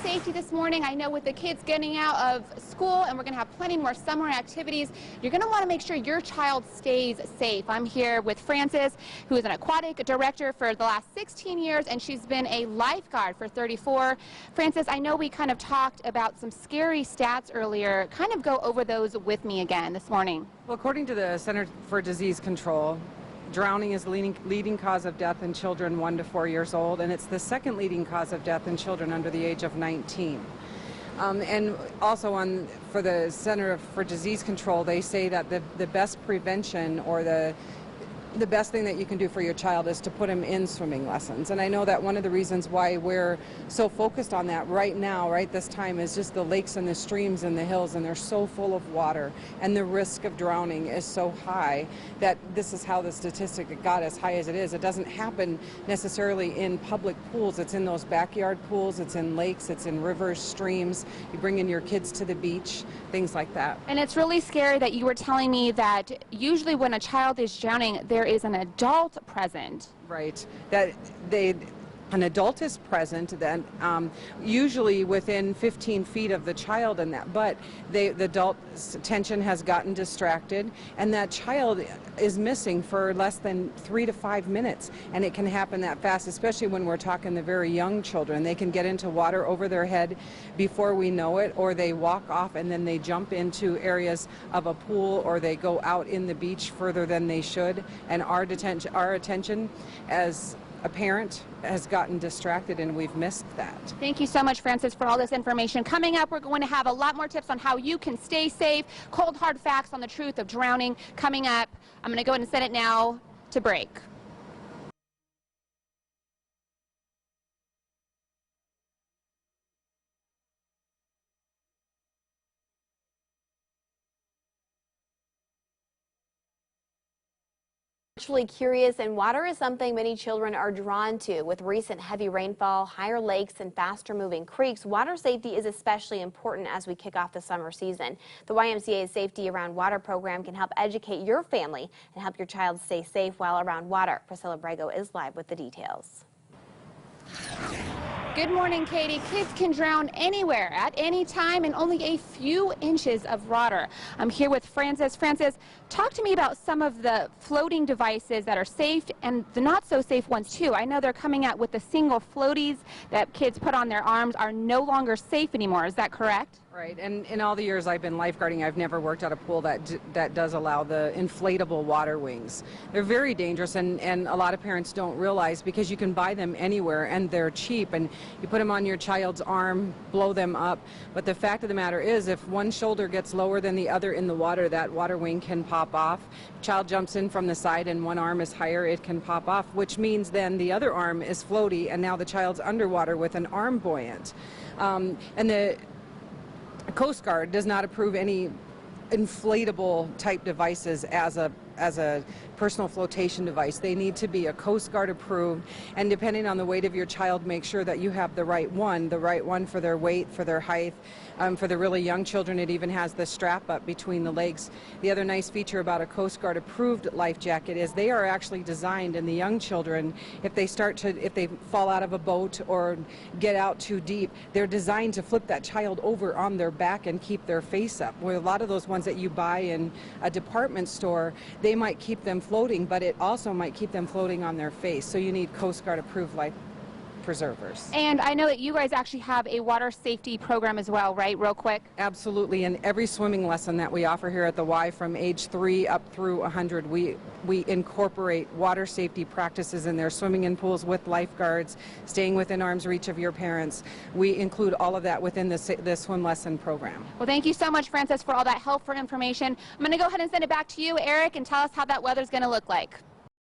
Saefty this morning. I know with the kids getting out of school and we're going to have plenty more summer activities, you're going to want to make sure your child stays safe. I'm here with Frances, who is an aquatic director for the last 16 years, and she's been a lifeguard for 34. Frances, I know we kind of talked about some scary stats earlier. Kind of go over those with me again this morning. Well, according to the Center for Disease Control, drowning is the leading cause of death in children 1 to 4 years old, and it's the second leading cause of death in children under the age of 19. And also for the Center for Disease Control, they say that the best prevention, or the best thing that you can do for your child, is to put them in swimming lessons. And I know that one of the reasons why we're so focused on that right now, right this time, is just the lakes and the streams and the hills, and they're so full of water, and the risk of drowning is so high that this is how the statistic got as high as it is. It doesn't happen necessarily in public pools. It's in those backyard pools, it's in lakes, it's in rivers, streams. You bring in your kids to the beach, things like that. And it's really scary that you were telling me that usually when a child is drowning, there is an adult present. Right. An adult is present, then usually within 15 feet of the child, and that, but the adult's attention has gotten distracted, and that child is missing for less than 3 to 5 minutes, and it can happen that fast, especially when we're talking the very young children. They can get into water over their head before we know it, or they walk off and then they jump into areas of a pool, or they go out in the beach further than they should, and our attention as a parent has gotten distracted, and we've missed that. Thank you so much, Frances, for all this information. Coming up, we're going to have a lot more tips on how you can stay safe, cold hard facts on the truth of drowning coming up. I'm going to go ahead and send it now to break. Actually curious, and water is something many children are drawn to. With recent heavy rainfall, higher lakes, and faster moving creeks, water safety is especially important as we kick off the summer season. The YMCA's Safety Around Water program can help educate your family and help your child stay safe while around water. Priscilla Brego is live with the details. Good morning, Katie. Kids can drown anywhere at any time in only a few inches of water. I'm here with Frances. Frances, talk to me about some of the floating devices that are safe and the not so safe ones too. I know they're coming out with the single floaties that kids put on their arms are no longer safe anymore. Is that correct? Right, and in all the years I've been lifeguarding, I've never worked at a pool that does allow the inflatable water wings. They're very dangerous, and a lot of parents don't realize, because you can buy them anywhere and they're cheap, and you put them on your child's arm, blow them up. But the fact of the matter is, if one shoulder gets lower than the other in the water, that water wing can pop off. Child jumps in from the side and one arm is higher, it can pop off, which means then the other arm is floaty, and now the child's underwater with an arm buoyant. And the Coast Guard does not approve any inflatable type devices as a personal flotation device. They need to be a Coast Guard approved, and depending on the weight of your child, make sure that you have the right one for their weight, for their height. For the really young children, it even has the strap up between the legs. The other nice feature about a Coast Guard approved life jacket is they are actually designed, in the young children, if they fall out of a boat or get out too deep, they're designed to flip that child over on their back and keep their face up. Where a lot of those ones that you buy in a department store, they might keep them floating, but it also might keep them floating on their face. So you need Coast Guard approved life preservers. And I know that you guys actually have a water safety program as well, right? Real quick. Absolutely. In every swimming lesson that we offer here at the Y, from age 3 up through 100, we incorporate water safety practices in there, swimming in pools with lifeguards, staying within arm's reach of your parents. We include all of that within the swim lesson program. Well, thank you so much, Frances, for all that helpful information. I'm going to go ahead and send it back to you, Eric, and tell us how that weather's going to look like.